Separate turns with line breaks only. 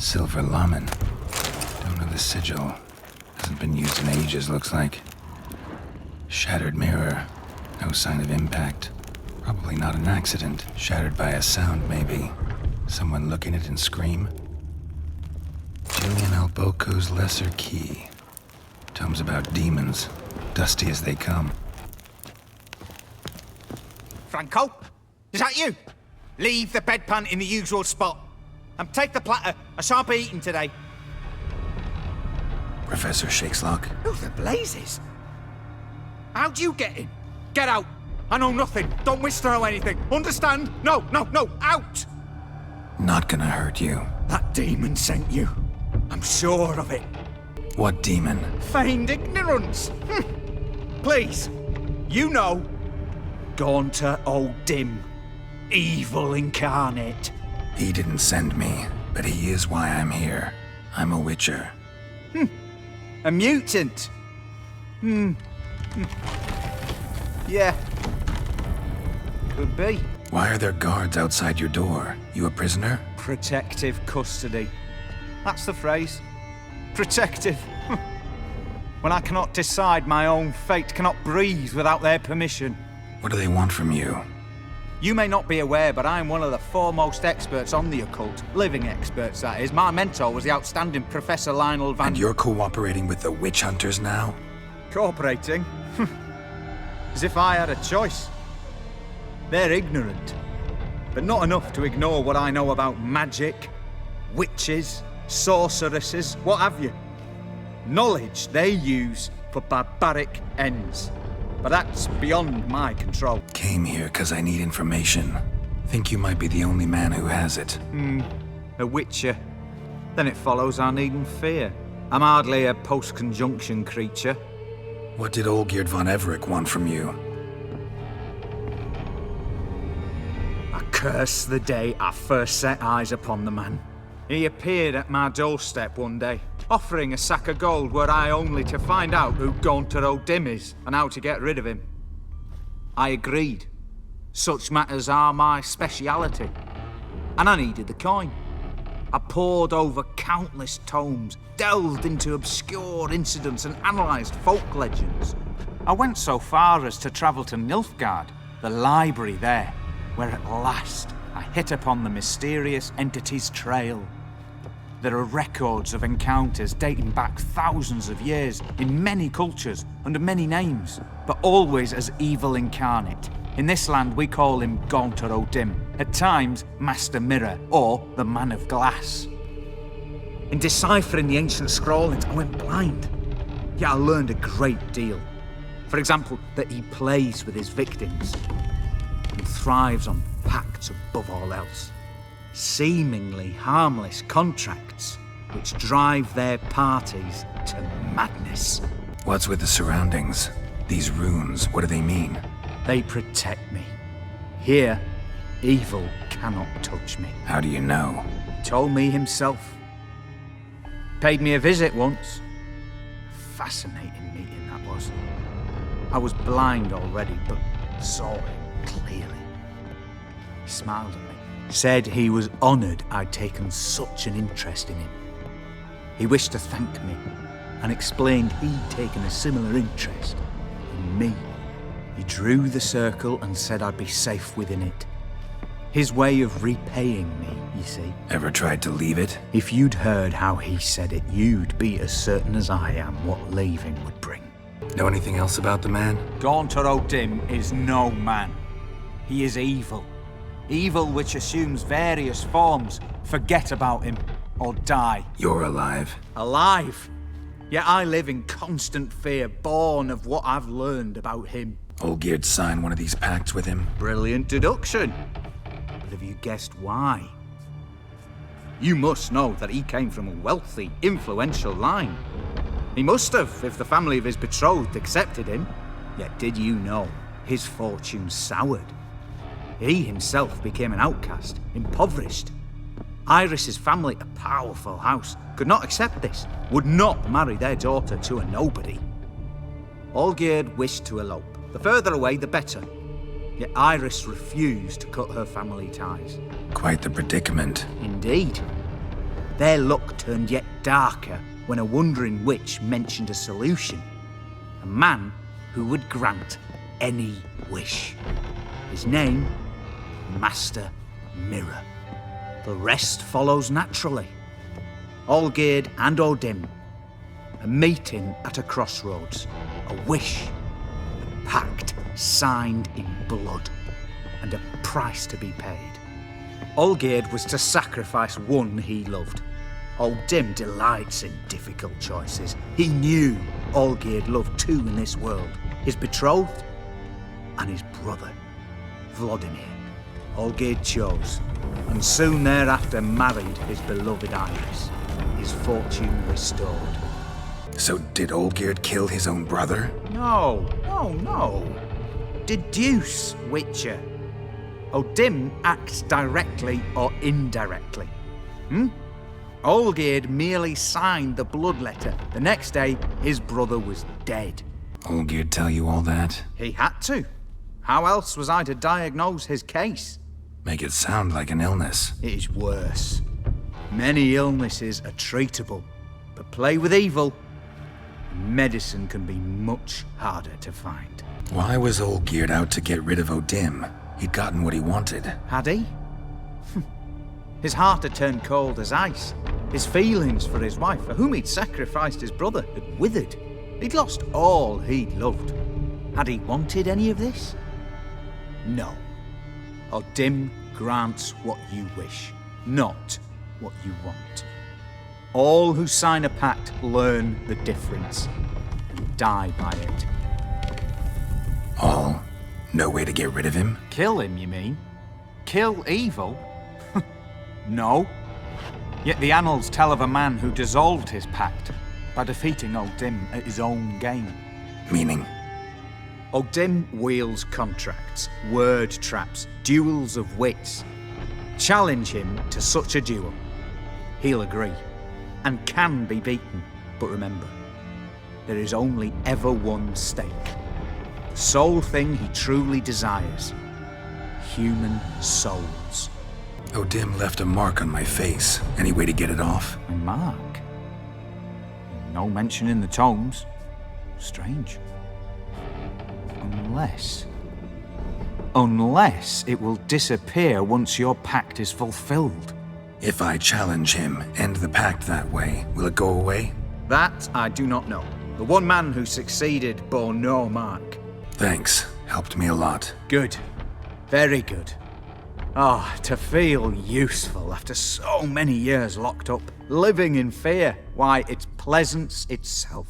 Silver Lamen. Don't know the sigil. Hasn't been used in ages, looks like. Shattered mirror. No sign of impact. Probably not an accident. Shattered by a sound, maybe. Someone look in it and scream. Julian Alboco's Lesser Key. Tomes about demons. Dusty as they come.
Franco? Is that you? Leave the bedpan in the usual spot. And take the platter. I shan't be eating today.
Professor Shakeslock.
Who the blazes? How'd you get in? Get out! I know nothing. Don't wish to know anything. Understand? No, out!
Not gonna hurt you.
That demon sent you. I'm sure of it.
What demon?
Feigned ignorance. Please. You know. Gaunter O'Dim. Evil incarnate.
He didn't send me, but he is why I'm here. I'm a witcher.
A mutant. Yeah. Could be.
Why are there guards outside your door? You a prisoner?
Protective custody. That's the phrase. Protective. When I cannot decide my own fate, cannot breathe without their permission.
What do they want from you?
You may not be aware, but I'm one of the foremost experts on the occult. Living experts, that is. My mentor was the outstanding Professor Lionel Van...
And you're cooperating with the witch hunters now?
Cooperating? As if I had a choice. They're ignorant, but not enough to ignore what I know about magic, witches, sorceresses, what have you. Knowledge they use for barbaric ends. But that's beyond my control.
Came here because I need information. Think you might be the only man who has it.
A witcher. Then it follows I needn't fear. I'm hardly a post-conjunction creature.
What did Olgierd von Everec want from you?
I curse the day I first set eyes upon the man. He appeared at my doorstep one day, offering a sack of gold were I only to find out who Gaunter O'Dim is and how to get rid of him. I agreed. Such matters are my speciality. And I needed the coin. I pored over countless tomes, delved into obscure incidents and analysed folk legends. I went so far as to travel to Nilfgaard, the library there, where at last I hit upon the mysterious entity's trail. There are records of encounters dating back thousands of years in many cultures, under many names, but always as evil incarnate. In this land we call him Gaunter O'Dim, at times Master Mirror or the Man of Glass. In deciphering the ancient scrawlings, I went blind. Yet I learned a great deal. For example, that he plays with his victims and thrives on pacts above all else. Seemingly harmless contracts which drive their parties to madness.
What's with the surroundings? These runes, what do they mean?
They protect me. Here, evil cannot touch me.
How do you know?
He told me himself. Paid me a visit once. Fascinating meeting that was. I was blind already, but saw him clearly. He smiled at me. Said he was honoured I'd taken such an interest in him. He wished to thank me and explained he'd taken a similar interest in me. He drew the circle and said I'd be safe within it. His way of repaying me, you see.
Ever tried to leave it?
If you'd heard how he said it, you'd be as certain as I am what leaving would bring.
Know anything else about the man?
Gaunter O'Dim is no man. He is evil. Evil which assumes various forms. Forget about him, or die.
You're alive.
Alive? Yet I live in constant fear, born of what I've learned about him.
Olgierd signed one of these pacts with him.
Brilliant deduction. But have you guessed why? You must know that he came from a wealthy, influential line. He must have, if the family of his betrothed accepted him. Yet did you know his fortune soured? He himself became an outcast, impoverished. Iris's family, a powerful house, could not accept this, would not marry their daughter to a nobody. Olgierd wished to elope. The further away, the better. Yet Iris refused to cut her family ties.
Quite the predicament.
Indeed. Their luck turned yet darker when a wandering witch mentioned a solution. A man who would grant any wish. His name, Master Mirror. The rest follows naturally. Olgierd and Odim, a meeting at a crossroads, a wish, a pact signed in blood, and a price to be paid. Olgierd was to sacrifice one he loved. Odim delights in difficult choices. He knew Olgierd loved two in this world, his betrothed and his brother, Vladimir. Olgierd chose, and soon thereafter married his beloved Iris, his fortune restored.
So did Olgierd kill his own brother?
No. Deduce, Witcher. Odim acts directly or indirectly. Olgierd merely signed the blood letter. The next day, his brother was dead.
Olgierd tell you all that?
He had to. How else was I to diagnose his case?
Make it sound like an illness.
It is worse. Many illnesses are treatable, but play with evil, medicine can be much harder to find.
Why was Olgierd out to get rid of Odim? He'd gotten what he wanted.
Had he? His heart had turned cold as ice. His feelings for his wife, for whom he'd sacrificed his brother, had withered. He'd lost all he'd loved. Had he wanted any of this? No. Odim grants what you wish, not what you want. All who sign a pact learn the difference and die by it.
All? No way to get rid of him?
Kill him, you mean? Kill evil? No. Yet the annals tell of a man who dissolved his pact by defeating Odim at his own game.
Meaning?
Odim wields contracts, word traps, duels of wits. Challenge him to such a duel. He'll agree, and can be beaten. But remember, there is only ever one stake. The sole thing he truly desires. Human souls.
Odim left a mark on my face. Any way to get it off?
A mark? No mention in the tomes. Strange. Unless it will disappear once your pact is fulfilled.
If I challenge him, end the pact that way, will it go away?
That I do not know. The one man who succeeded bore no mark.
Thanks. Helped me a lot.
Good. Very good. To feel useful after so many years locked up, living in fear. Why, it's pleasance itself.